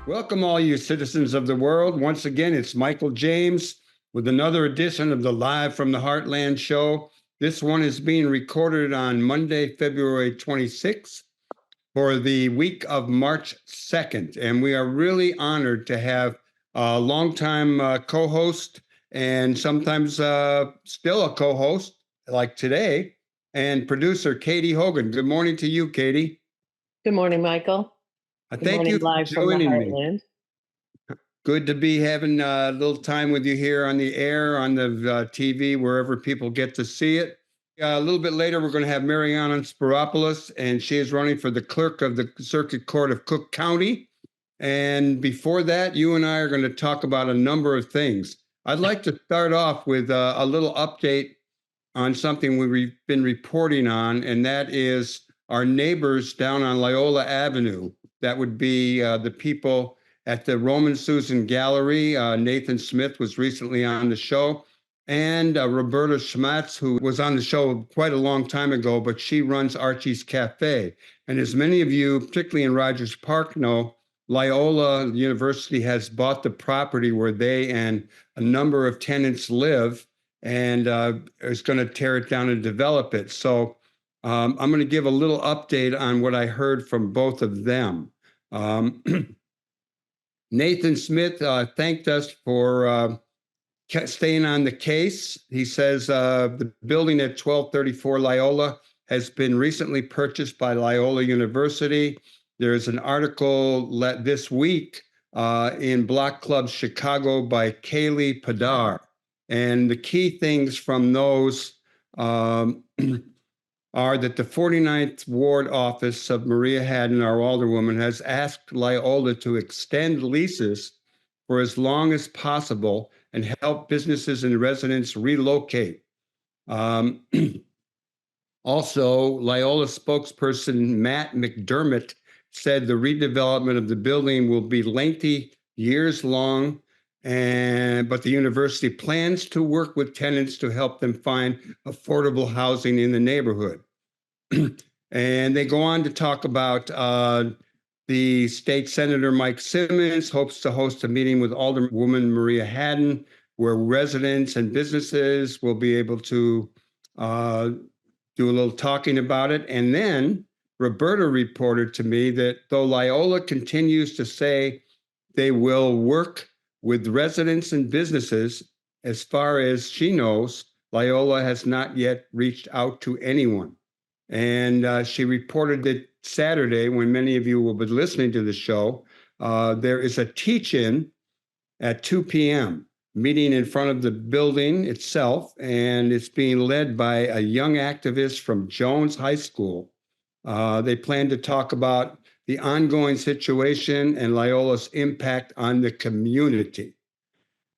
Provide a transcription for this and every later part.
Welcome, all you citizens of the world. Once again, it's Michael James with another edition of the Live from the Heartland show. This one is being recorded on Monday, February 26th for the week of March 2nd. And we are really honored to have a longtime co-host and sometimes still a co-host like today, and producer Katy Hogan. Good morning to you, Katy. Good morning, Michael. I Good thank morning, you for live from the joining me. Heartland. Good to be having a little time with you here on the air, on the TV, wherever people get to see it. A little bit later, we're going to have Mariyana Spyropoulos, and she is running for the clerk of the Circuit Court of Cook County. And before that, you and I are going to talk about a number of things. I'd like to start off with a little update on something we've been reporting on, and that is our neighbors down on Loyola Avenue. That would be the people at the Roman Susan Gallery. Nathan Smith was recently on the show, and Roberta Schmatz, who was on the show quite a long time ago, but she runs Archie's Cafe. And as many of you, particularly in Rogers Park, know, Loyola University has bought the property where they and a number of tenants live, and is going to tear it down and develop it. So I'm going to give a little update on what I heard from both of them. Nathan Smith thanked us for staying on the case. He says the building at 1234 Loyola has been recently purchased by Loyola University. There's an article this week in Block Club Chicago by Kaylee Padar. And the key things from those are that the 49th Ward office of Maria Hadden, our alderwoman, has asked Loyola to extend leases for as long as possible and help businesses and residents relocate. Also, Loyola spokesperson Matt McDermott said the redevelopment of the building will be lengthy, years long, but the university plans to work with tenants to help them find affordable housing in the neighborhood. And they go on to talk about the state senator Mike Simmons hopes to host a meeting with Alderwoman Maria Hadden, where residents and businesses will be able to do a little talking about it. And then Roberta reported to me that though Loyola continues to say they will work with residents and businesses, as far as she knows, Loyola has not yet reached out to anyone. And she reported that Saturday, when many of you will be listening to the show, there is a teach-in at 2 p.m., meeting in front of the building itself, and it's being led by a young activist from Jones High School. They plan to talk about the ongoing situation and Loyola's impact on the community.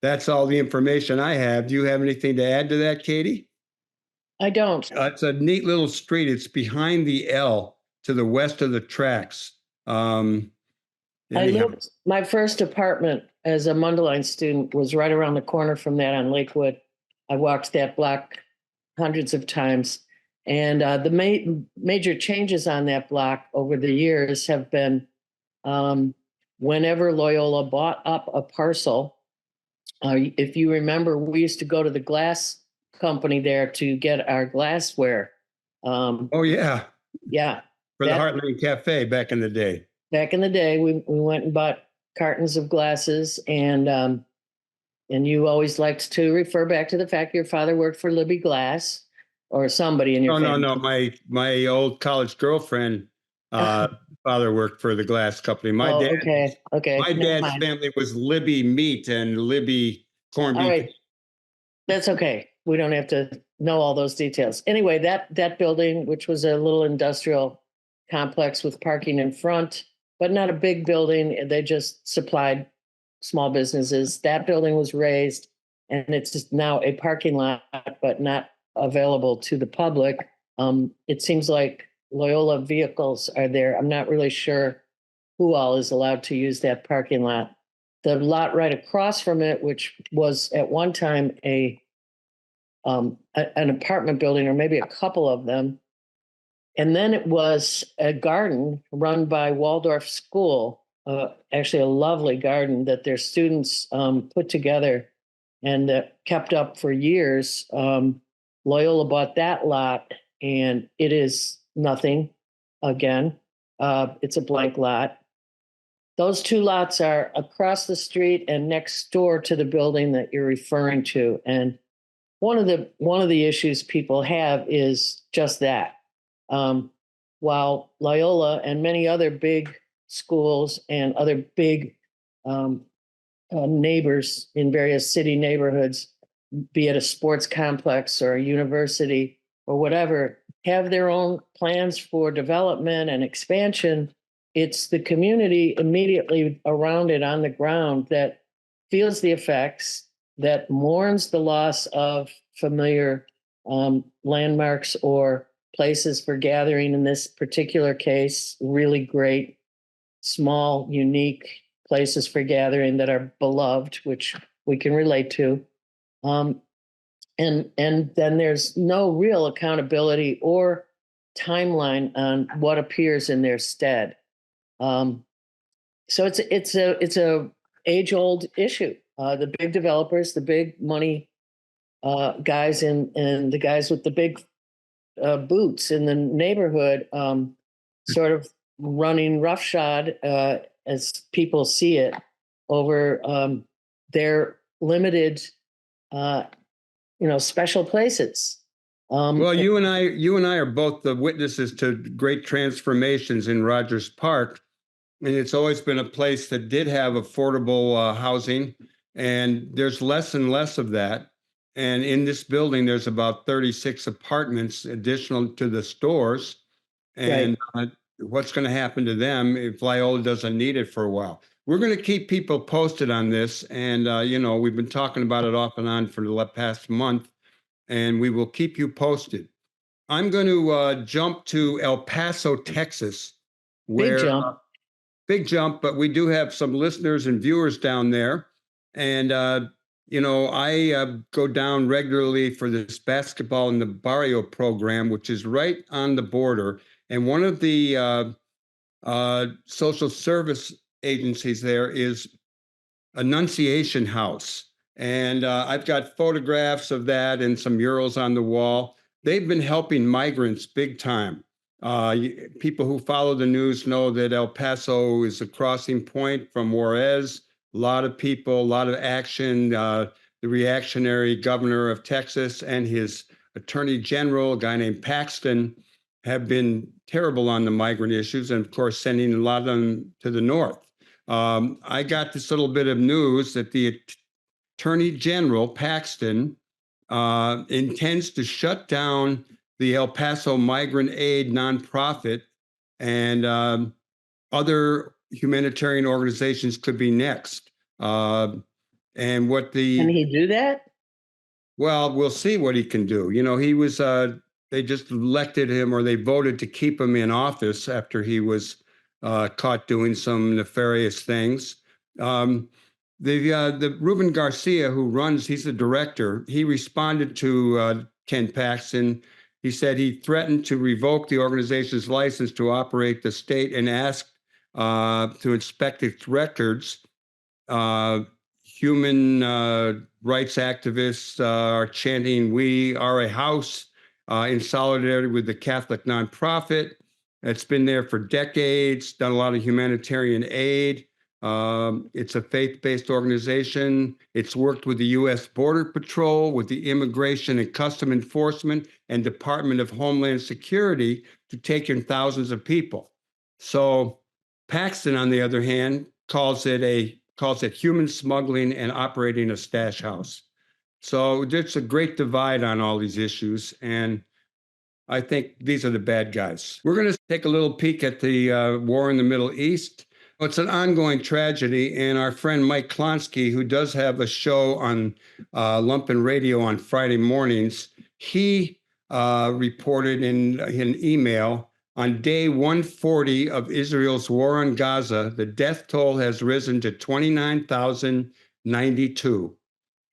That's all the information I have. Do you have anything to add to that, Katy? I don't. It's a neat little street. It's behind the L to the west of the tracks. My first apartment as a Mundelein student was right around the corner from that on Lakewood. I walked that block hundreds of times. And the major changes on that block over the years have been whenever Loyola bought up a parcel, if you remember, we used to go to the glass company there to get our glassware. Oh, yeah. Yeah. For the Heartland Cafe back in the day. Back in the day, we went and bought cartons of glasses, and you always liked to refer back to the fact your father worked for Libby Glass or somebody in your family. No. My old college girlfriend father worked for the glass company. My dad's family was Libby Meat and Libby Corned Beef. All right. That's okay. We don't have to know all those details. Anyway, that building, which was a little industrial complex with parking in front, but not a big building. They just supplied small businesses. That building was raised, and it's just now a parking lot, but not available to the public. It seems like Loyola vehicles are there. I'm not really sure who all is allowed to use that parking lot. The lot right across from it, which was at one time an apartment building, or maybe a couple of them, and then it was a garden run by Waldorf School, actually a lovely garden that their students put together and kept up for years. Loyola bought that lot, and it is nothing again. It's a blank lot. Those two lots are across the street and next door to the building that you're referring to. And one of the issues people have is just that. Um, while Loyola and many other big schools and other big um, neighbors in various city neighborhoods, be it a sports complex or a university or whatever, have their own plans for development and expansion, it's the community immediately around it on the ground that feels the effects, that mourns the loss of familiar landmarks or places for gathering. In this particular case, really great, small, unique places for gathering that are beloved, which we can relate to. Um, and then there's no real accountability or timeline on what appears in their stead. So it's a age old issue. The big developers, the big money guys, and the guys with the big boots in the neighborhood, sort of running roughshod as people see it over their limited, special places. Well, you and I are both the witnesses to great transformations in Rogers Park, and it's always been a place that did have affordable housing, and there's less and less of that. And in this building, there's about 36 apartments additional to the stores. And what's going to happen to them if Loyola doesn't need it for a while? We're going to keep people posted on this, and we've been talking about it off and on for the past month, and we will keep you posted. I'm going to jump to El Paso, Texas, Big where jump. big jump, but we do have some listeners and viewers down there. And, I go down regularly for this basketball in the Barrio program, which is right on the border. And one of the social service agencies there is Annunciation House. And I've got photographs of that and some murals on the wall. They've been helping migrants big time. People who follow the news know that El Paso is a crossing point from Juarez. A lot of people, a lot of action. The reactionary governor of Texas and his attorney general, a guy named Paxton, have been terrible on the migrant issues, and of course, sending a lot of them to the north. I got this little bit of news that the attorney general, Paxton, intends to shut down the El Paso Migrant Aid nonprofit, and other humanitarian organizations could be next. And what Can he do that? well, we'll see what he can do. He was, they just elected him, or they voted to keep him in office after he was caught doing some nefarious things. The Ruben Garcia, he's the director, he responded to Ken Paxton. He said he threatened to revoke the organization's license to operate the state and asked to inspect its records. Human rights activists are chanting, "We are a house," in solidarity with the Catholic nonprofit. It's been there for decades, done a lot of humanitarian aid. It's a faith-based organization. It's worked with the U.S. Border Patrol, with the Immigration and Custom Enforcement, and Department of Homeland Security to take in thousands of people. So Paxton, on the other hand, calls it human smuggling and operating a stash house. So there's a great divide on all these issues, and I think these are the bad guys. We're going to take a little peek at the war in the Middle East. It's an ongoing tragedy, and our friend Mike Klonsky, who does have a show on Lumpen Radio on Friday mornings, he reported in an email, on day 140 of Israel's war on Gaza, the death toll has risen to 29,092.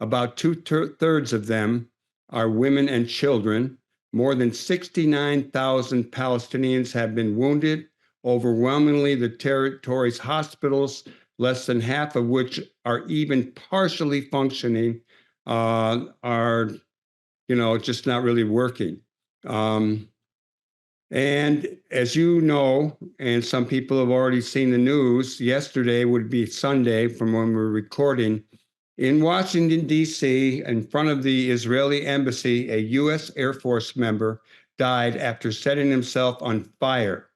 About two-thirds of them are women and children. More than 69,000 Palestinians have been wounded. Overwhelmingly, the territory's hospitals, less than half of which are even partially functioning, are, just not really working. And as you know, and some people have already seen the news, yesterday would be Sunday from when we're recording. In Washington, D.C., in front of the Israeli embassy, a U.S. Air Force member died after setting himself on fire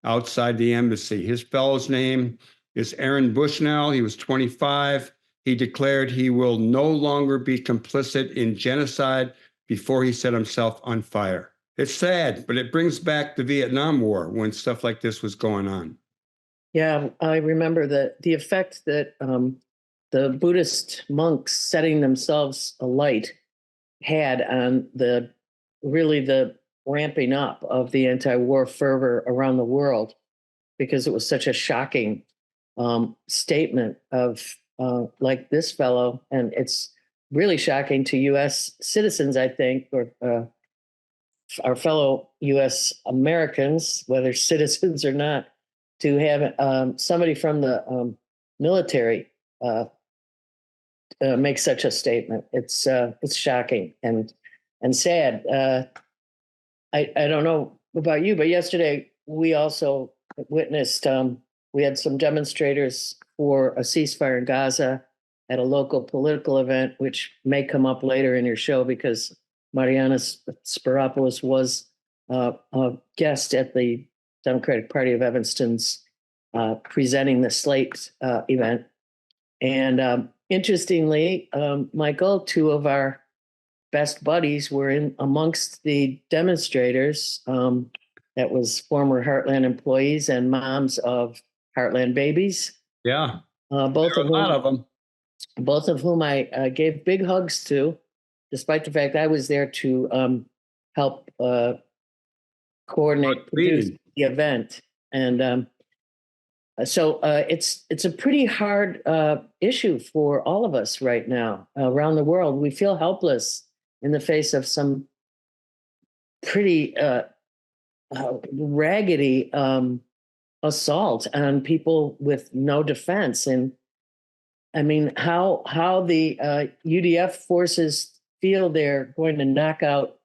outside the embassy. His fellow's name is Aaron Bushnell. He was 25. He declared he will no longer be complicit in genocide before he set himself on fire. It's sad, but it brings back the Vietnam War when stuff like this was going on. Yeah, I remember the effect that the Buddhist monks setting themselves alight had on the ramping up of the anti-war fervor around the world, because it was such a shocking statement of like this fellow, and it's really shocking to U.S. citizens, I think, or our fellow U.S. Americans, whether citizens or not, to have somebody from the military make such a statement. It's shocking and sad. I don't know about you, but yesterday we also witnessed. We had some demonstrators for a ceasefire in Gaza at a local political event, which may come up later in your show because Mariyana Spyropoulos was a guest at the Democratic Party of Evanston's presenting the slate event. And interestingly, Michael, two of our best buddies were in amongst the demonstrators. That was former Heartland employees and moms of Heartland babies. Yeah, both of a lot of them. Both of whom I gave big hugs to, despite the fact I was there to help coordinate, produce the event. And so it's a pretty hard issue for all of us right now around the world. We feel helpless in the face of some pretty raggedy assault on people with no defense. And I mean, how the UDF forces feel they're going to knock out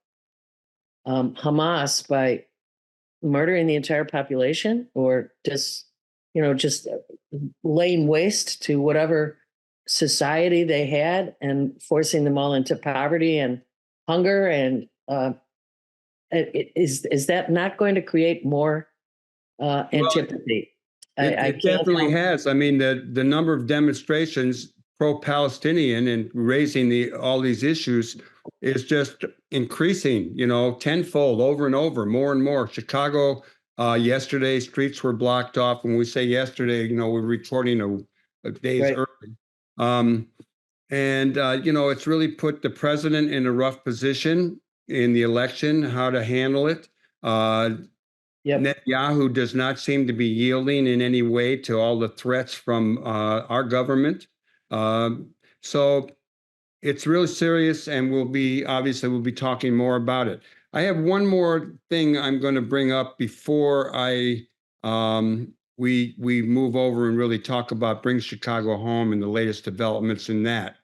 Hamas by murdering the entire population, or just laying waste to whatever society they had and forcing them all into poverty and hunger. And is that not going to create more antipathy? It definitely has. I mean, the number of demonstrations pro-Palestinian and raising all these issues is just increasing, tenfold over and over, more and more. Chicago, yesterday, streets were blocked off. When we say yesterday, we're recording a days early. It's really put the president in a rough position in the election, how to handle it. Netanyahu does not seem to be yielding in any way to all the threats from our government. So it's really serious, and we'll be talking more about it. I have one more thing I'm going to bring up before we move over and really talk about Bring Chicago Home and the latest developments in that.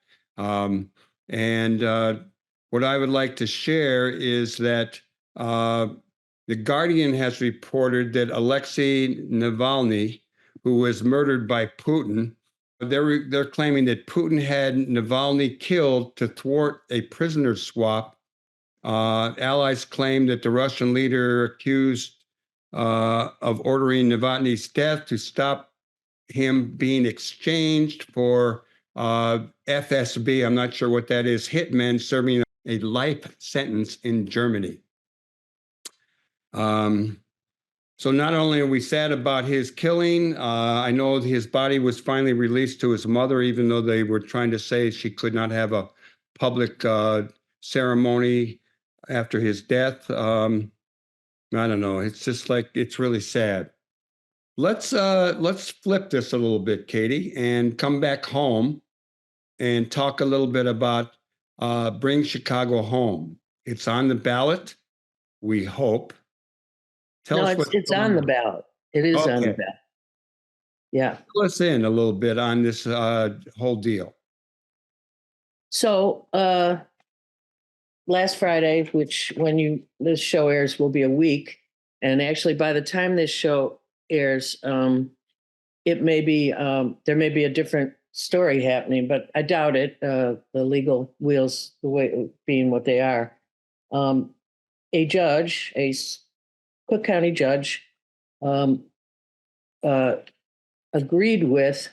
What I would like to share is that The Guardian has reported that Alexei Navalny, who was murdered by Putin, they're claiming that Putin had Navalny killed to thwart a prisoner swap. Allies claim that the Russian leader accused of ordering Navalny's death to stop him being exchanged for FSB. I'm not sure what that is. Hitmen serving a life sentence in Germany. So not only are we sad about his killing, I know his body was finally released to his mother, even though they were trying to say she could not have a public ceremony after his death. I don't know. It's just it's really sad. Let's flip this a little bit, Katy, and come back home and talk a little bit about Bring Chicago Home. It's on the ballot, we hope. No, it's on the ballot. It is on Okay. that. Yeah. Fill us in a little bit on this whole deal. So last Friday, which when this show airs will be a week, and actually by the time this show airs, it may be there may be a different story happening, but I doubt it. The legal wheels, the way being what they are, a judge, Cook County judge, um, uh, agreed with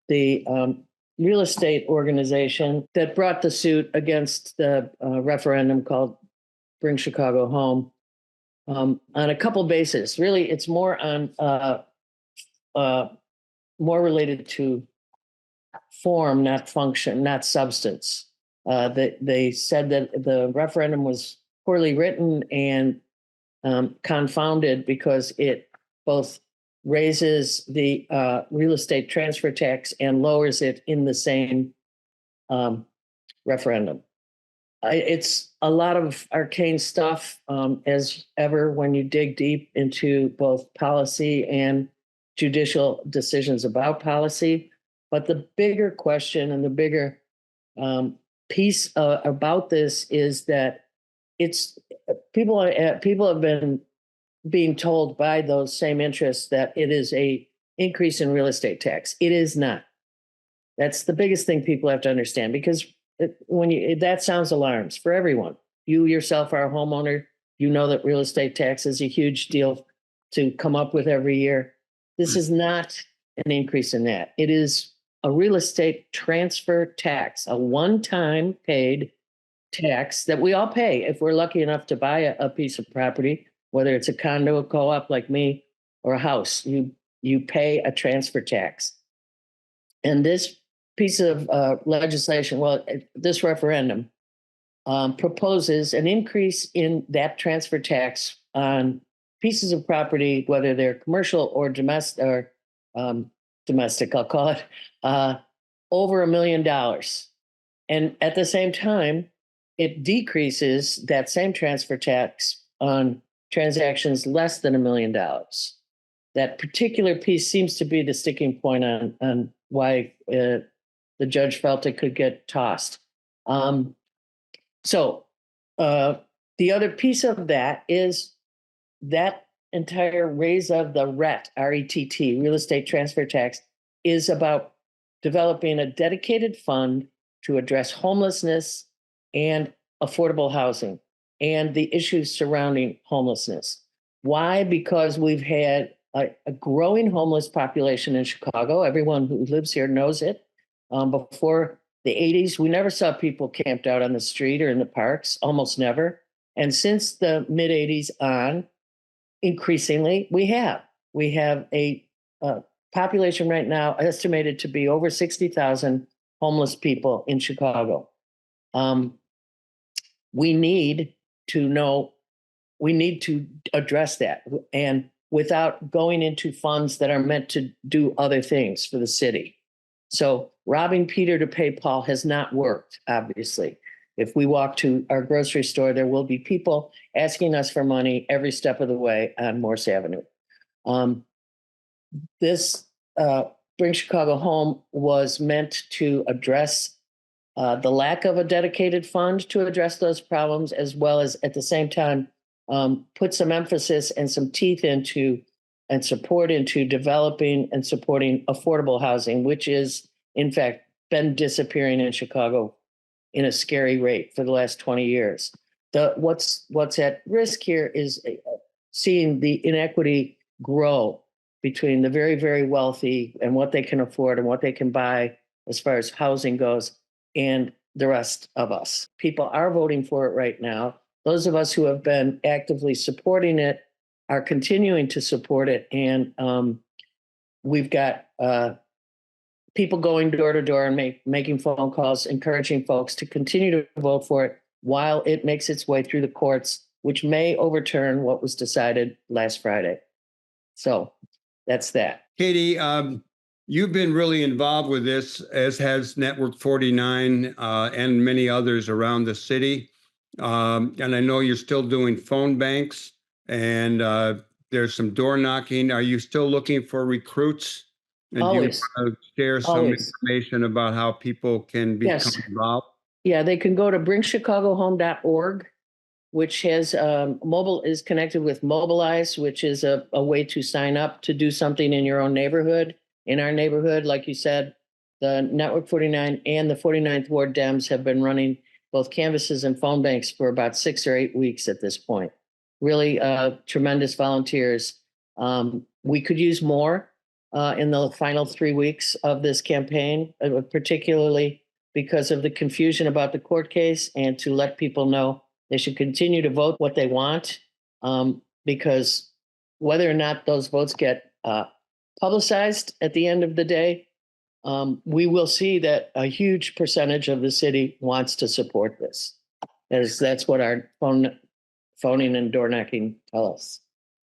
the real estate organization that brought the suit against the referendum called Bring Chicago Home on a couple bases. Really, it's more on more related to form, not function, not substance. They said that the referendum was poorly written and confounded because it both raises the real estate transfer tax and lowers it in the same referendum. It's a lot of arcane stuff, as ever, when you dig deep into both policy and judicial decisions about policy. But the bigger question and the bigger piece about this is that it's people have been being told by those same interests that it is a increase in real estate tax. It is not. That's the biggest thing people have to understand, because that sounds alarms for everyone. You yourself are a homeowner. You know that real estate tax is a huge deal to come up with every year. This is not an increase in that. It is a real estate transfer tax, a one-time paid tax that we all pay if we're lucky enough to buy a piece of property, whether it's a condo, a co-op like me, or a house. You pay a transfer tax. And this piece of legislation, this referendum proposes an increase in that transfer tax on pieces of property, whether they're commercial or domestic, I'll call it, over $1 million. And at the same time, it decreases that same transfer tax on transactions less than $1 million. That particular piece seems to be the sticking point on why the judge felt it could get tossed. So the other piece of that is that entire raise of the RETT, real estate transfer tax, is about developing a dedicated fund to address homelessness and affordable housing and the issues surrounding homelessness. Why? Because we've had a growing homeless population in Chicago. Everyone who lives here knows it. Before the 80s, we never saw people camped out on the street or in the parks, almost never. And since the mid 80s on, increasingly, we have a population right now estimated to be over 60,000 homeless people in Chicago. We need to address that, and without going into funds that are meant to do other things for the city. So robbing Peter to pay Paul has not worked, obviously. If we walk to our grocery store, there will be people asking us for money every step of the way on Morse Avenue. This Bring Chicago Home was meant to address the lack of a dedicated fund to address those problems, as well as at the same time put some emphasis and some teeth into and support into developing and supporting affordable housing, which is in fact been disappearing in Chicago in a scary rate for the last 20 years. What's at risk here is seeing the inequity grow between the very, very wealthy and what they can afford and what they can buy as far as housing goes, and the rest of us. People are voting for it right now. Those of us who have been actively supporting it are continuing to support it. And we've got people going door to door and making phone calls, encouraging folks to continue to vote for it while it makes its way through the courts, which may overturn what was decided last Friday. So that's that. Katy, you've been really involved with this, as has Network 49 and many others around the city. And I know you're still doing phone banks and there's some door knocking. Are you still looking for recruits? And do you Always, want to share some always. information about how people can become Yes. involved? Yeah, they can go to bringchicagohome.org, which has is connected with Mobilize, which is a way to sign up to do something in your own neighborhood. In our neighborhood, like you said, the Network 49 and the 49th Ward Dems have been running both canvases and phone banks for about 6 or 8 weeks at this point. Really tremendous volunteers. We could use more in the final 3 weeks of this campaign, particularly because of the confusion about the court case, and to let people know they should continue to vote what they want, because whether or not those votes get publicized at the end of the day, we will see that a huge percentage of the city wants to support this, as that's what our phoning and door knocking tell us.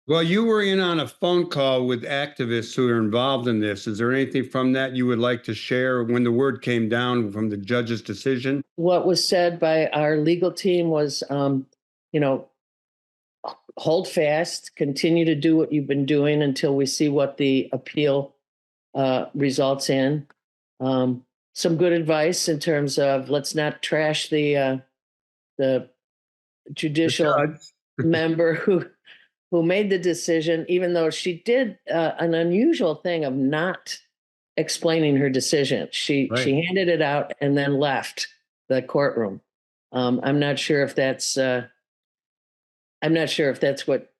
Well, you were in on a phone call with activists who are involved in this. Is there anything from that you would like to share when the word came down from the judge's decision? What was said by our legal team was, you know, hold fast, continue to do what you've been doing until we see what the appeal results in. Some good advice in terms of let's not trash the judicial member who made the decision, even though she did an unusual thing of not explaining her decision. She handed it out and then left the courtroom. I'm not sure if that's what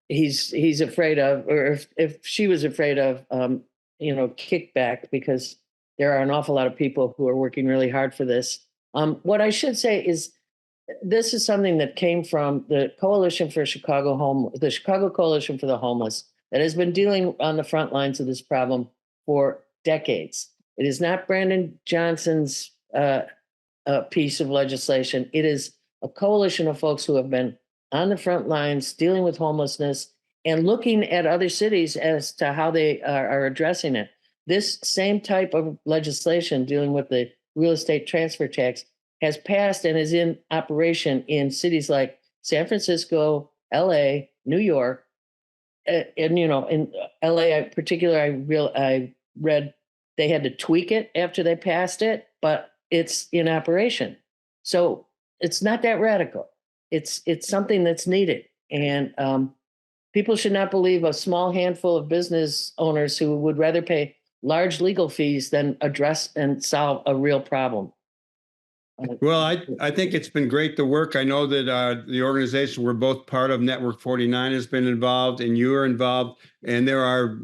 he's afraid of, or if she was afraid of, kickback, because there are an awful lot of people who are working really hard for this. What I should say is this is something that came from the Coalition for Chicago the Chicago Coalition for the Homeless, that has been dealing on the front lines of this problem for decades. It is not Brandon Johnson's piece of legislation. It is a coalition of folks who have been on the front lines dealing with homelessness and looking at other cities as to how they are addressing it. This same type of legislation dealing with the real estate transfer tax has passed and is in operation in cities like San Francisco, LA, New York. And, in LA in particular, I read they had to tweak it after they passed it, but it's in operation. So it's not that radical. It's something that's needed. And people should not believe a small handful of business owners who would rather pay large legal fees than address and solve a real problem. Well, I think it's been great to work. I know that the organization we're both part of, Network 49, has been involved, and you are involved. And there are,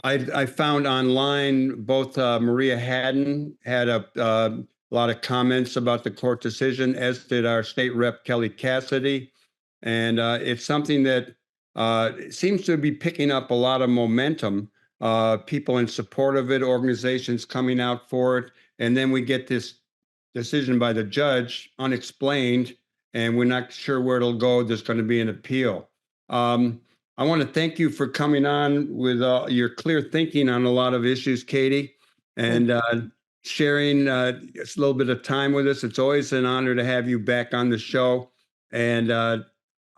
I found online, both Maria Haddon had a lot of comments about the court decision, as did our state rep, Kelly Cassidy. And it's something that seems to be picking up a lot of momentum. People in support of it, organizations coming out for it. And then we get this decision by the judge, unexplained, and we're not sure where it'll go. There's going to be an appeal. I want to thank you for coming on with your clear thinking on a lot of issues, Katy, and sharing a little bit of time with us. It's always an honor to have you back on the show. And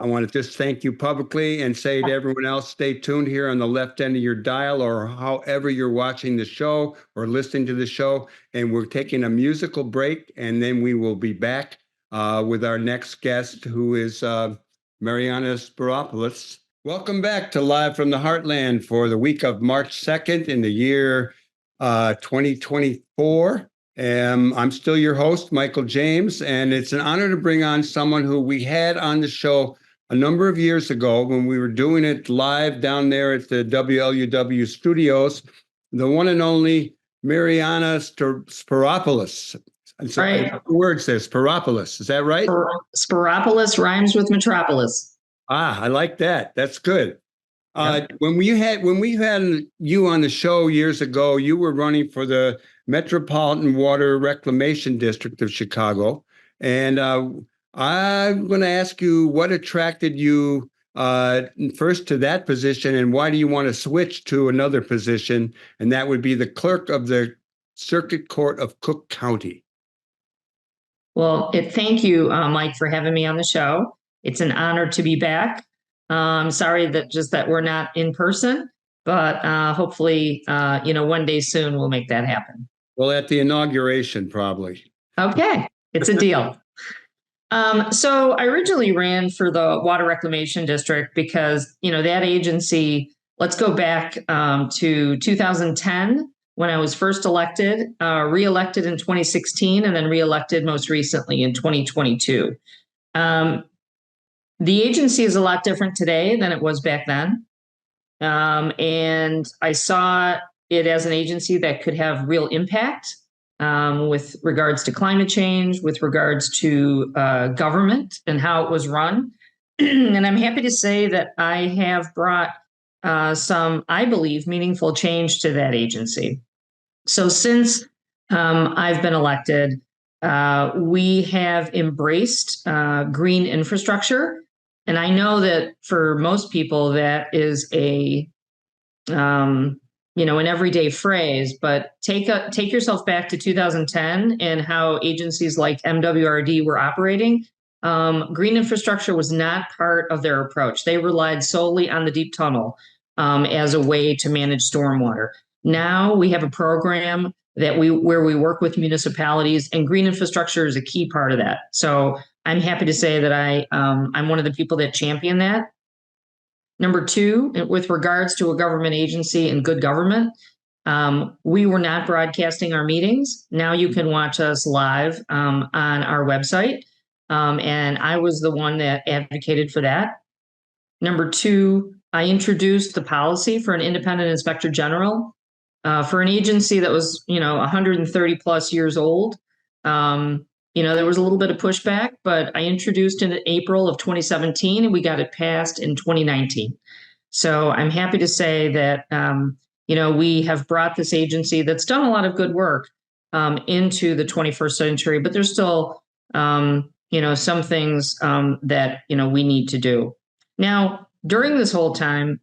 I want to just thank you publicly and say to everyone else, stay tuned here on the left end of your dial, or however you're watching the show or listening to the show. And we're taking a musical break, and then we will be back with our next guest, who is Mariyana Spyropoulos. Welcome back to Live from the Heartland for the week of March 2nd in the year 2024. I'm still your host, Michael James, and it's an honor to bring on someone who we had on the show a number of years ago when we were doing it live down there at the WLUW studios, the one and only Mariyana Spyropoulos. Right. Words there, Spyropoulos. Is that right? Spyropoulos rhymes with metropolis. I like that. That's good. When we had you on the show years ago, you were running for the Metropolitan Water Reclamation District of Chicago. And I'm going to ask you what attracted you first to that position, and why do you want to switch to another position? And that would be the clerk of the Circuit Court of Cook County. Well, thank you, Mike, for having me on the show. It's an honor to be back. I'm sorry that we're not in person, but hopefully, one day soon we'll make that happen. Well, at the inauguration, probably. Okay, it's a deal. So I originally ran for the Water Reclamation District because, that agency, let's go back to 2010 when I was first elected, reelected in 2016, and then reelected most recently in 2022. The agency is a lot different today than it was back then. And I saw it as an agency that could have real impact with regards to climate change, with regards to government and how it was run. And I'm happy to say that I have brought some, I believe, meaningful change to that agency. So since I've been elected, we have embraced green infrastructure. And I know that for most people, that is an everyday phrase, but take yourself back to 2010 and how agencies like MWRD were operating. Green infrastructure was not part of their approach. They relied solely on the deep tunnel as a way to manage stormwater. Now we have a program where we work with municipalities, and green infrastructure is a key part of that. So I'm happy to say that I'm one of the people that champion that. Number two, with regards to a government agency and good government, we were not broadcasting our meetings. Now you can watch us live on our website. And I was the one that advocated for that. Number two, I introduced the policy for an independent inspector general for an agency that was, 130 plus years old. There was a little bit of pushback, but I introduced it in April of 2017 and we got it passed in 2019. So I'm happy to say that, we have brought this agency that's done a lot of good work into the 21st century, but there's still, some things that, we need to do. Now, during this whole time,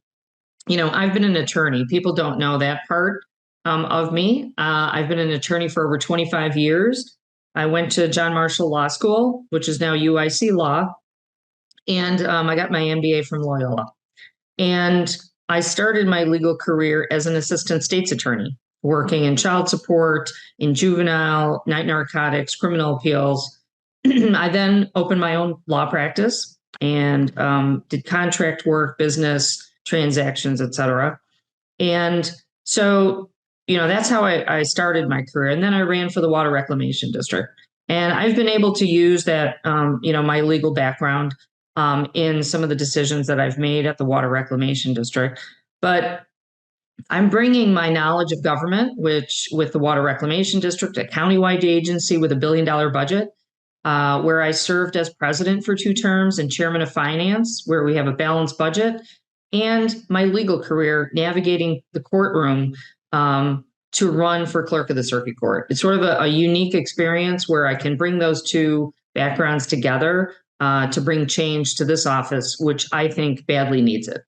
I've been an attorney. People don't know that part of me. I've been an attorney for over 25 years. I went to John Marshall Law School, which is now UIC Law, and I got my MBA from Loyola. And I started my legal career as an assistant state's attorney, working in child support, in juvenile, night narcotics, criminal appeals. I then opened my own law practice and did contract work, business transactions, et cetera. And so that's how I started my career. And then I ran for the Water Reclamation District. And I've been able to use that, my legal background in some of the decisions that I've made at the Water Reclamation District. But I'm bringing my knowledge of government, which with the Water Reclamation District, a countywide agency with $1 billion budget, where I served as president for 2 terms and chairman of finance, where we have a balanced budget, and my legal career navigating the courtroom to run for clerk of the circuit court. It's sort of a unique experience where I can bring those 2 backgrounds together to bring change to this office, which I think badly needs it.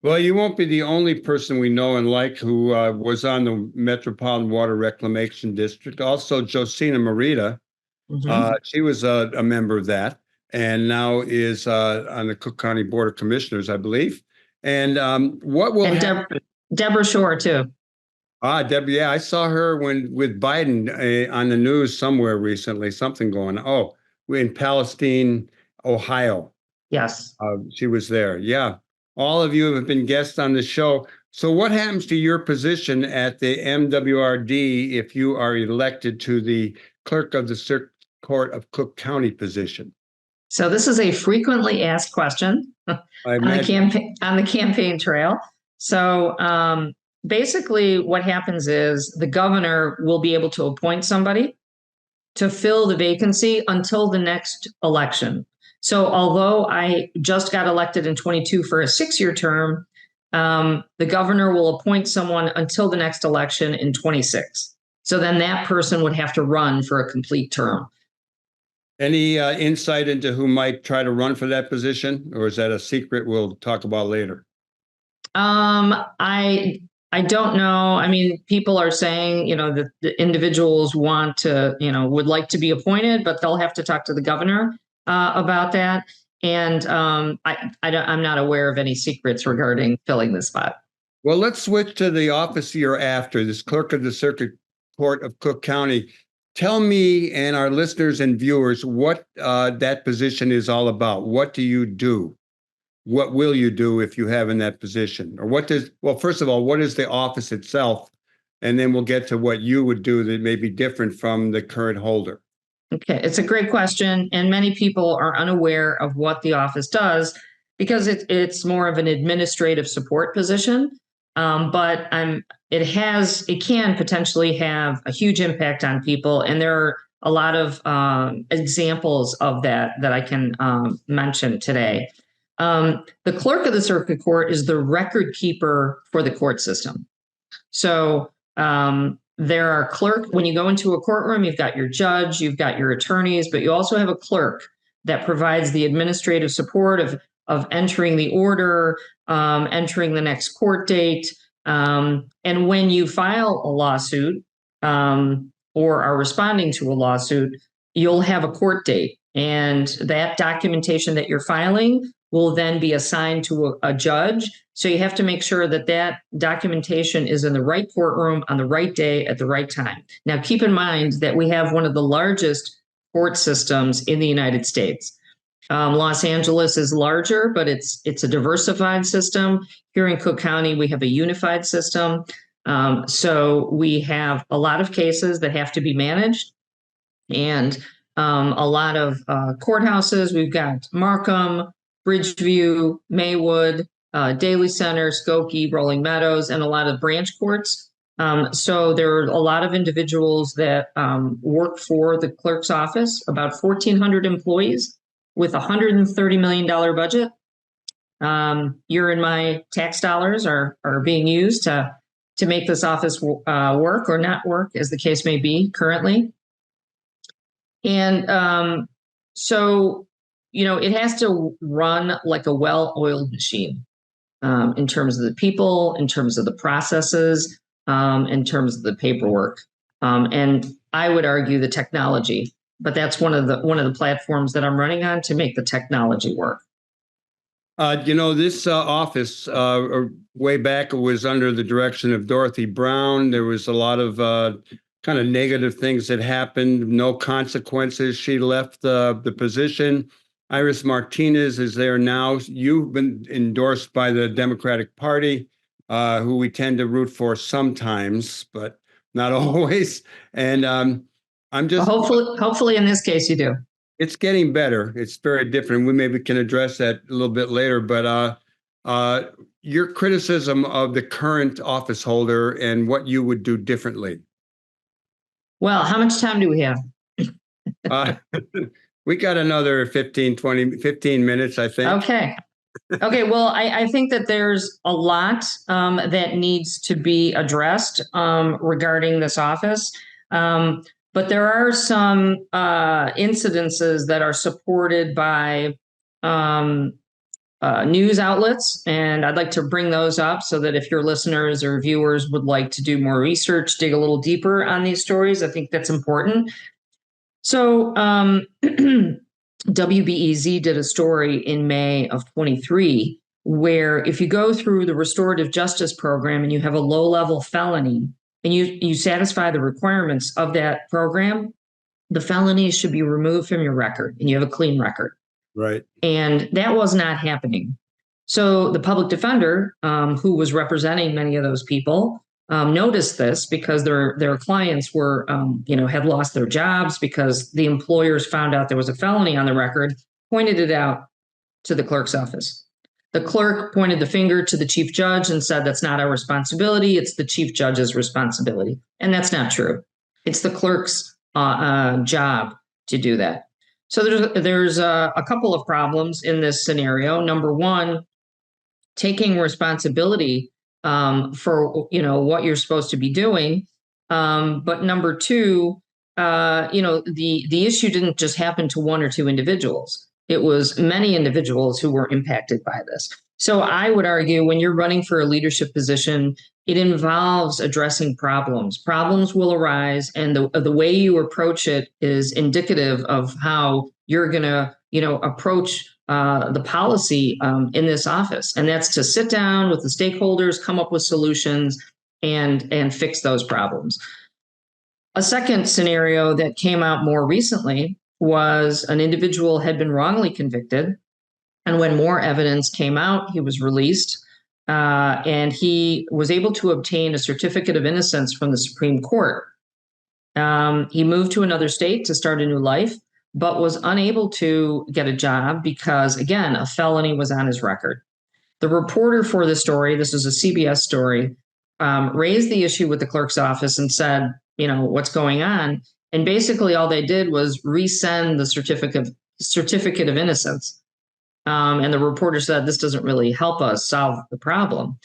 Well, you won't be the only person we know and like who was on the Metropolitan Water Reclamation District. Also, Josina Morita, she was a member of that and now is on the Cook County Board of Commissioners, I believe. And what will happen? Deborah Shore, too. Deb, yeah, I saw her with Biden on the news somewhere recently, something going on. Oh, in Palestine, Ohio. Yes. She was there. Yeah. All of you have been guests on the show. So what happens to your position at the MWRD if you are elected to the clerk of the circuit court of Cook County position? So this is a frequently asked question on the campaign trail. So basically what happens is the governor will be able to appoint somebody to fill the vacancy until the next election. So although I just got elected in 22 for a 6-year term, the governor will appoint someone until the next election in 26. So then that person would have to run for a complete term. Any insight into who might try to run for that position, or is that a secret we'll talk about later? I don't know. I mean, people are saying, that the individuals want to, would like to be appointed, but they'll have to talk to the governor about that. And I'm not aware of any secrets regarding filling this spot. Well, let's switch to the office you're after, this clerk of the Circuit Court of Cook County. Tell me and our listeners and viewers what that position is all about. What do you do? What will you do if you have in that position? Or well, first of all, what is the office itself? And then we'll get to what you would do that may be different from the current holder. Okay, it's a great question. And many people are unaware of what the office does because it's more of an administrative support position. But it can potentially have a huge impact on people. And there are a lot of examples of that I can mention today. The clerk of the circuit court is the record keeper for the court system. So there are when you go into a courtroom, you've got your judge, you've got your attorneys, but you also have a clerk that provides the administrative support of entering the order, entering the next court date. And when you file a lawsuit or are responding to a lawsuit, you'll have a court date. And that documentation that you're filing will then be assigned to a judge. So you have to make sure that documentation is in the right courtroom on the right day at the right time. Now, keep in mind that we have one of the largest court systems in the United States. Los Angeles is larger, but it's a diversified system. Here in Cook County, we have a unified system. So we have a lot of cases that have to be managed, and a lot of courthouses. We've got Markham, Bridgeview, Maywood, Daly Center, Skokie, Rolling Meadows, and a lot of branch courts. So there are a lot of individuals that work for the clerk's office, about 1,400 employees with a $130 million budget. Your and my tax dollars are being used to make this office work or not work, as the case may be currently. And so, it has to run like a well-oiled machine in terms of the people, in terms of the processes, in terms of the paperwork, and I would argue the technology. But that's one of the platforms that I'm running on to make the technology work. This office, way back, it was under the direction of Dorothy Brown. There was a lot of kind of negative things that happened, no consequences. She left the position. Iris Martinez is there now. You've been endorsed by the Democratic Party, who we tend to root for sometimes, but not always. And I'm just hopefully in this case you do. It's getting better. It's very different. We maybe can address that a little bit later. But your criticism of the current office holder and what you would do differently. Well, how much time do we have? We got another 15 minutes, I think. Okay. Well, I think that there's a lot that needs to be addressed regarding this office. But there are some incidences that are supported by news outlets, and I'd like to bring those up so that if your listeners or viewers would like to do more research, dig a little deeper on these stories, I think that's important. So WBEZ did a story in May of 23 where if you go through the restorative justice program and you have a low-level felony and you satisfy the requirements of that program, the felonies should be removed from your record and you have a clean record. Right. And that was not happening. So the public defender, who was representing many of those people, noticed this because their clients were, had lost their jobs because the employers found out there was a felony on the record, pointed it out to the clerk's office. The clerk pointed the finger to the chief judge and said, that's not our responsibility. It's the chief judge's responsibility. And that's not true. It's the clerk's job to do that. So there's a couple of problems in this scenario. Number one, taking responsibility for what you're supposed to be doing. But number two, the issue didn't just happen to one or two individuals. It was many individuals who were impacted by this. So I would argue when you're running for a leadership position, it involves addressing problems. Problems will arise, and the way you approach it is indicative of how you're going to, approach the policy in this office, and that's to sit down with the stakeholders, come up with solutions, and fix those problems. A second scenario that came out more recently was an individual had been wrongly convicted, and when more evidence came out, he was released, and he was able to obtain a certificate of innocence from the Supreme Court. He moved to another state to start a new life, but was unable to get a job because, again, a felony was on his record. The reporter for the story, this is a CBS story, raised the issue with the clerk's office and said, what's going on? And basically all they did was resend the certificate of innocence. And the reporter said, this doesn't really help us solve the problem.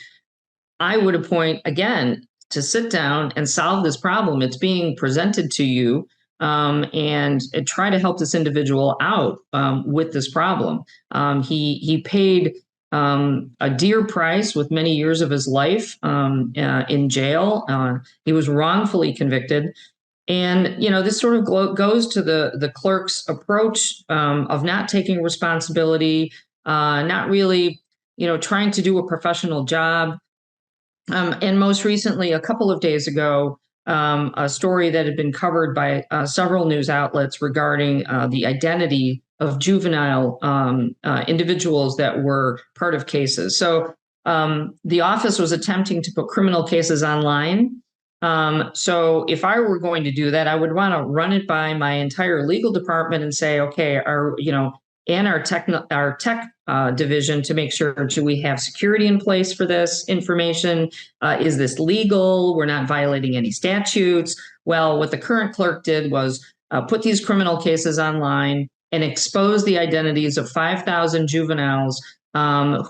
I would appoint, again, to sit down and solve this problem. It's being presented to you, and try to help this individual out with this problem. He paid a dear price with many years of his life in jail. He was wrongfully convicted. And, this sort of goes to the clerk's approach of not taking responsibility, not really, trying to do a professional job. And most recently, a couple of days ago, a story that had been covered by several news outlets regarding the identity of juvenile individuals that were part of cases. So the office was attempting to put criminal cases online. So if I were going to do that, I would want to run it by my entire legal department and say, okay, and our tech division to make sure, do we have security in place for this information? Is this legal? We're not violating any statutes. Well, what the current clerk did was put these criminal cases online and expose the identities of 5,000 juveniles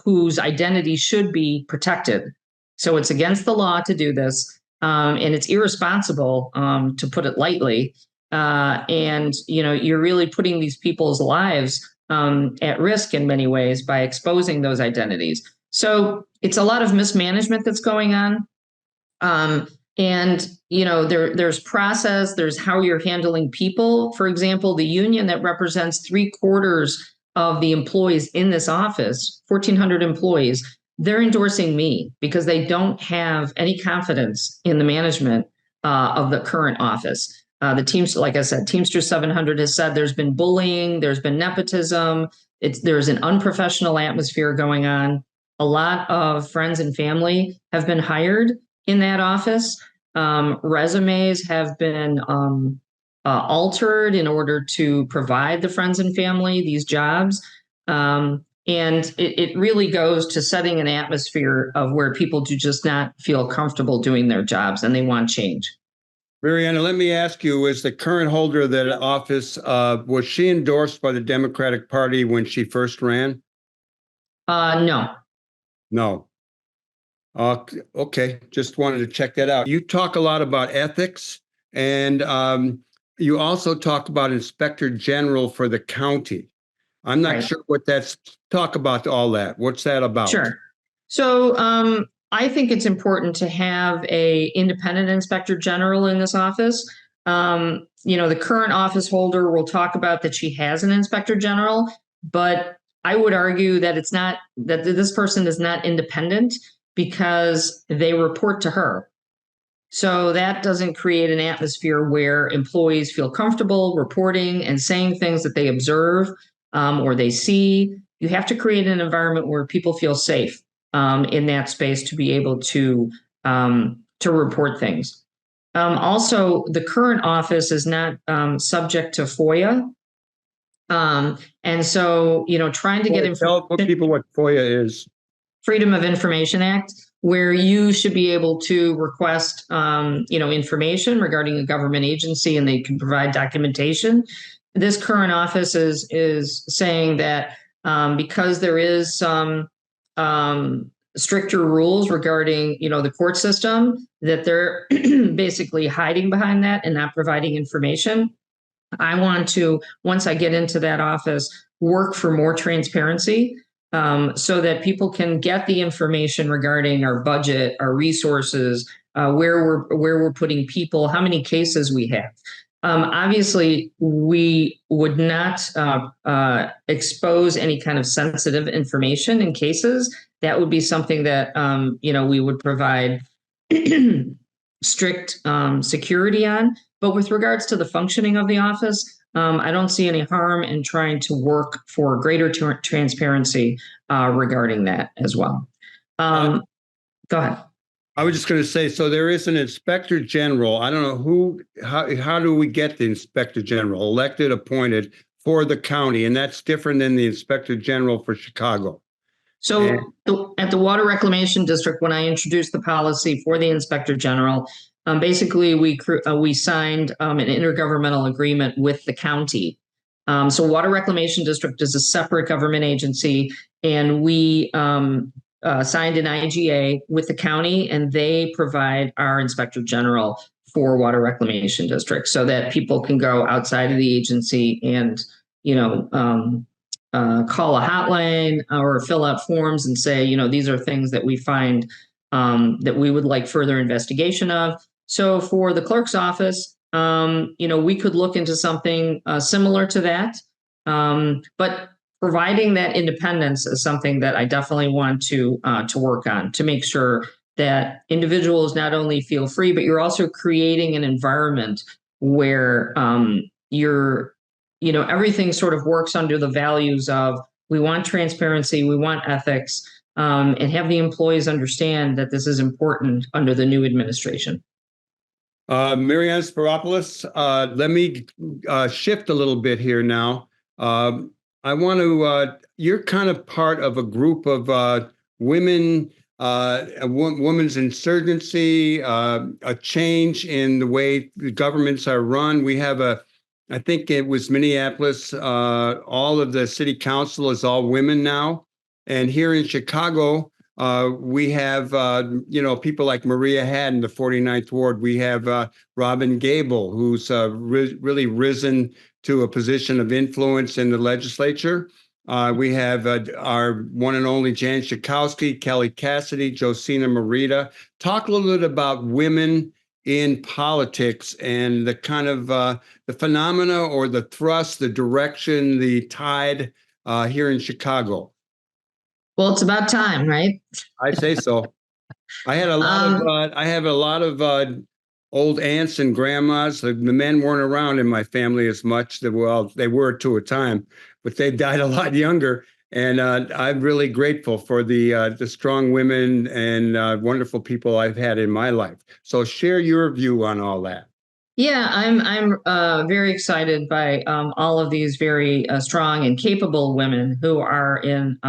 whose identity should be protected. So it's against the law to do this. And it's irresponsible, to put it lightly. And, you're really putting these people's lives at risk in many ways by exposing those identities. So it's a lot of mismanagement that's going on. And, there's process, there's how you're handling people. For example, the union that represents 3/4 of the employees in this office, 1,400 employees, they're endorsing me because they don't have any confidence in the management of the current office. The teams, like I said, Teamsters 700 has said there's been bullying, there's been nepotism, there's an unprofessional atmosphere going on. A lot of friends and family have been hired in that office. Resumes have been altered in order to provide the friends and family these jobs. And it really goes to setting an atmosphere of where people do just not feel comfortable doing their jobs and they want change. Mariyana, let me ask you, is the current holder of that office, was she endorsed by the Democratic Party when she first ran? No. No. Okay, just wanted to check that out. You talk a lot about ethics, and you also talk about Inspector General for the county. I'm not sure what that's, talk about all that. What's that about? Sure. So I think it's important to have a independent inspector general in this office. The current office holder will talk about that she has an inspector general, but I would argue that it's not, that this person is not independent because they report to her. So that doesn't create an atmosphere where employees feel comfortable reporting and saying things that they observe or they see. You have to create an environment where people feel safe in that space to be able to report things. Also, the current office is not subject to FOIA. And so, trying to get tell people what FOIA is. Freedom of Information Act, where you should be able to request, information regarding a government agency and they can provide documentation. This current office is saying that because there is some stricter rules regarding, the court system, that they're basically hiding behind that and not providing information. I want to, once I get into that office, work for more transparency so that people can get the information regarding our budget, our resources, where we're putting people, how many cases we have. Obviously, we would not expose any kind of sensitive information in cases. That would be something that we would provide strict security on. But with regards to the functioning of the office, I don't see any harm in trying to work for greater transparency regarding that as well. Go ahead. I was just going to say, so there is an inspector general. I don't know how do we get the inspector general, elected, appointed for the county? And that's different than the inspector general for Chicago. So at the Water Reclamation District, when I introduced the policy for the inspector general, basically we signed an intergovernmental agreement with the county. So Water Reclamation District is a separate government agency, and we signed an IGA with the county, and they provide our inspector general for Water Reclamation District, so that people can go outside of the agency and call a hotline or fill out forms and say, these are things that we find that we would like further investigation of. So for the clerk's office, we could look into something similar to that, but providing that independence is something that I definitely want to work on, to make sure that individuals not only feel free, but you're also creating an environment where everything sort of works under the values of, we want transparency, we want ethics, and have the employees understand that this is important under the new administration. Mariyana Spyropoulos, let me shift a little bit here now. I want to, you're kind of part of a group of women, a women's insurgency, a change in the way the governments are run. We have I think it was Minneapolis, all of the city council is all women now. And here in Chicago, we have, people like Maria Haddon, the 49th Ward. We have Robin Gable, who's really risen to a position of influence in the legislature. We have our one and only Jan Schakowsky, Kelly Cassidy, Josina Morita. Talk a little bit about women in politics and the kind of the phenomena or the thrust, the direction, the tide here in Chicago. Well, it's about time, right? I'd say so. I had a lot of old aunts and grandmas. The men weren't around in my family as much. Well, they were to a time, but they died a lot younger. And I'm really grateful for the strong women and wonderful people I've had in my life. So share your view on all that. Yeah, I'm very excited by all of these very strong and capable women who are in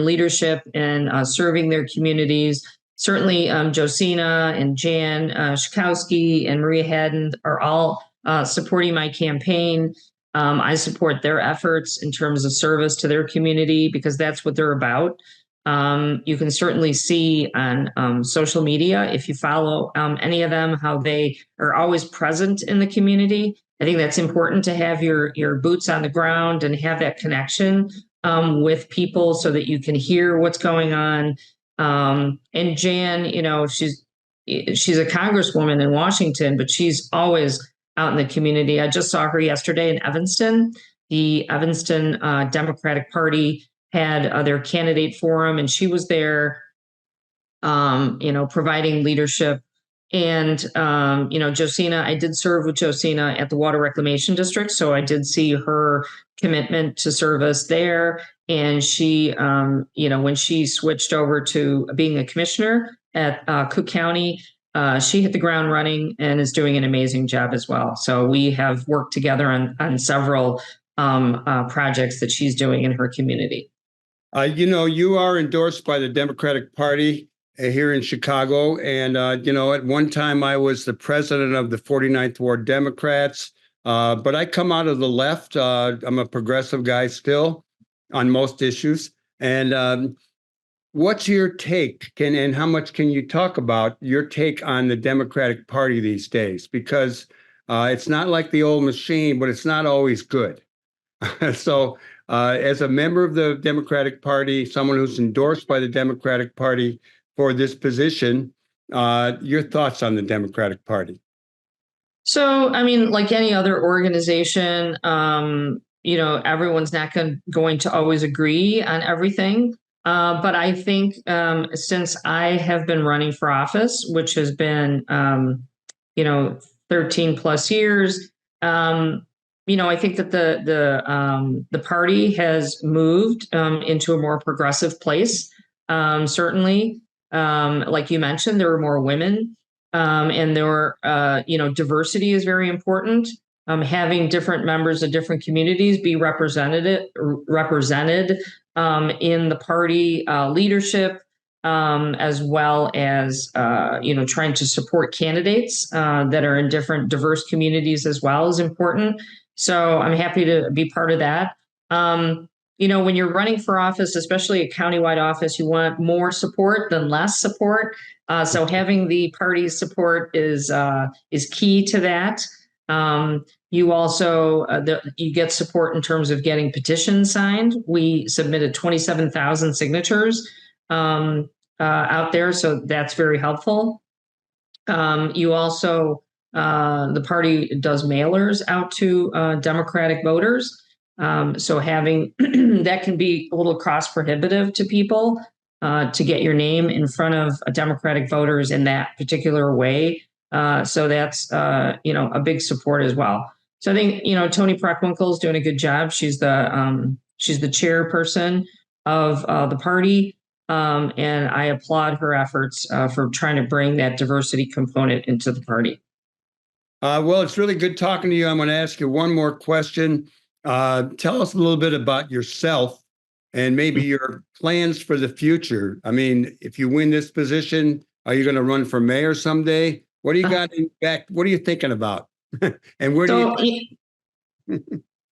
leadership and serving their communities. Certainly, Josina and Jan Schakowsky and Maria Haddon are all supporting my campaign. I support their efforts in terms of service to their community, because that's what they're about. You can certainly see on social media, if you follow any of them, how they are always present in the community. I think that's important, to have your boots on the ground and have that connection with people so that you can hear what's going on. And Jan, she's a congresswoman in Washington, but she's always out in the community. I just saw her yesterday in Evanston. The Evanston Democratic Party had their candidate forum, and she was there, providing leadership. And, Josina, I did serve with Josina at the Water Reclamation District, so I did see her commitment to service there. And she, when she switched over to being a commissioner at Cook County, she hit the ground running and is doing an amazing job as well. So we have worked together on several projects that she's doing in her community. You are endorsed by the Democratic Party here in Chicago. And, at one time I was the president of the 49th Ward Democrats, but I come out of the left. I'm a progressive guy still on most issues. And what's your take, and how much can you talk about your take on the Democratic Party these days? Because it's not like the old machine, but it's not always good. So as a member of the Democratic Party, someone who's endorsed by the Democratic Party for this position, your thoughts on the Democratic Party? So, I mean, like any other organization, everyone's not going to always agree on everything. But I think since I have been running for office, which has been, you know, 13 plus years, I think that the party has moved into a more progressive place. Certainly, like you mentioned, there were more women. And there were, diversity is very important. Having different members of different communities be represented in the party leadership, as well as trying to support candidates that are in different diverse communities as well is important. So I'm happy to be part of that. When you're running for office, especially a countywide office, you want more support than less support. So having the party's support is key to that. You also you get support in terms of getting petitions signed. We submitted 27,000 signatures out there, so that's very helpful. You also the party does mailers out to Democratic voters. So having that can be a little cost prohibitive to people to get your name in front of Democratic voters in that particular way. So that's a big support as well. So I think Toni Preckwinkle is doing a good job. She's the chairperson of the party, and I applaud her efforts for trying to bring that diversity component into the party. Well, it's really good talking to you. I'm going to ask you one more question. Tell us a little bit about yourself and maybe your plans for the future. I mean, if you win this position, are you going to run for mayor someday? What do you got in back? What are you thinking about? And where do you?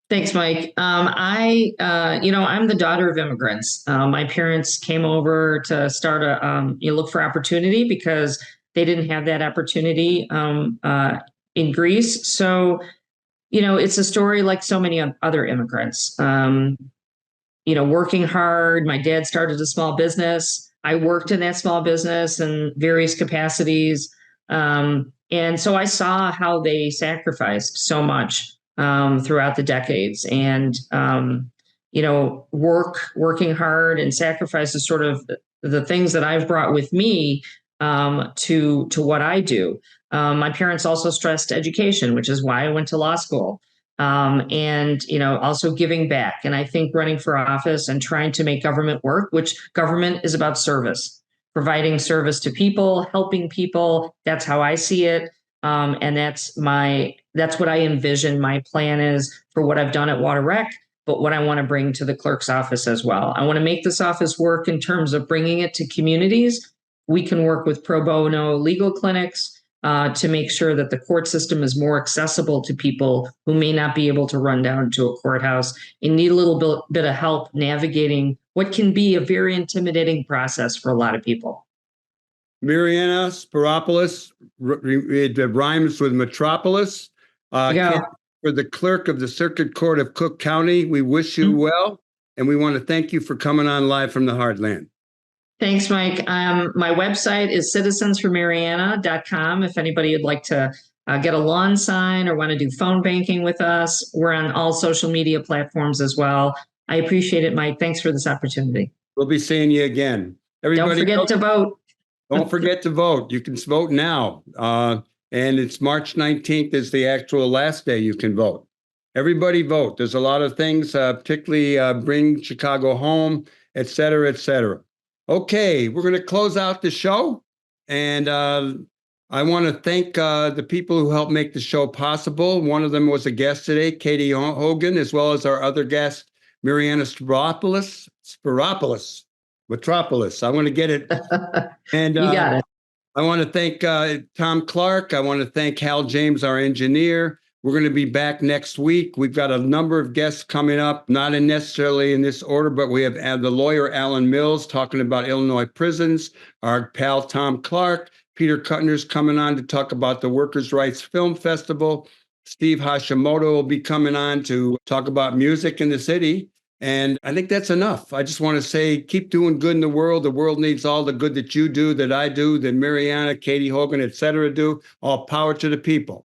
Thanks, Mike. I'm the daughter of immigrants. My parents came over to start look for opportunity because they didn't have that opportunity in Greece. So, it's a story like so many other immigrants. Working hard. My dad started a small business. I worked in that small business in various capacities. And so I saw how they sacrificed so much throughout the decades, and working hard and sacrifice is sort of the things that I've brought with me to what I do. My parents also stressed education, which is why I went to law school, and also giving back. And I think running for office and trying to make government work, which government is about service. Providing service to people, helping people. That's how I see it. And that's what I envision my plan is for what I've done at Water Rec, but what I want to bring to the clerk's office as well. I want to make this office work in terms of bringing it to communities. We can work with pro bono legal clinics to make sure that the court system is more accessible to people who may not be able to run down to a courthouse and need a little bit of help navigating what can be a very intimidating process for a lot of people. Mariyana Spyropoulos, it rhymes with metropolis. For the clerk of the Circuit Court of Cook County, we wish you well, and we want to thank you for coming on live from the Heartland. Thanks, Mike. My website is citizensformariyana.com. If anybody would like to get a lawn sign or want to do phone banking with us, we're on all social media platforms as well. I appreciate it, Mike. Thanks for this opportunity. We'll be seeing you again. Everybody, don't forget to vote. Don't forget to vote. You can vote now. And it's March 19th is the actual last day you can vote. Everybody vote. There's a lot of things, particularly bring Chicago home, et cetera, et cetera. Okay, we're going to close out the show. And I want to thank the people who helped make the show possible. One of them was a guest today, Katy Hogan, as well as our other guest, Mariyana Spyropoulos. Metropolis. I want to get it. And you got it. I want to thank Tom Clark. I want to thank Hal James, our engineer. We're going to be back next week. We've got a number of guests coming up, not necessarily in this order, but we have the lawyer Alan Mills talking about Illinois prisons, our pal Tom Clark, Peter Kuttner's coming on to talk about the Workers' Rights Film Festival. Steve Hashimoto will be coming on to talk about music in the city. And I think that's enough. I just want to say, keep doing good in the world. The world needs all the good that you do, that I do, that Mariyana, Katy Hogan, et cetera do. All power to the people.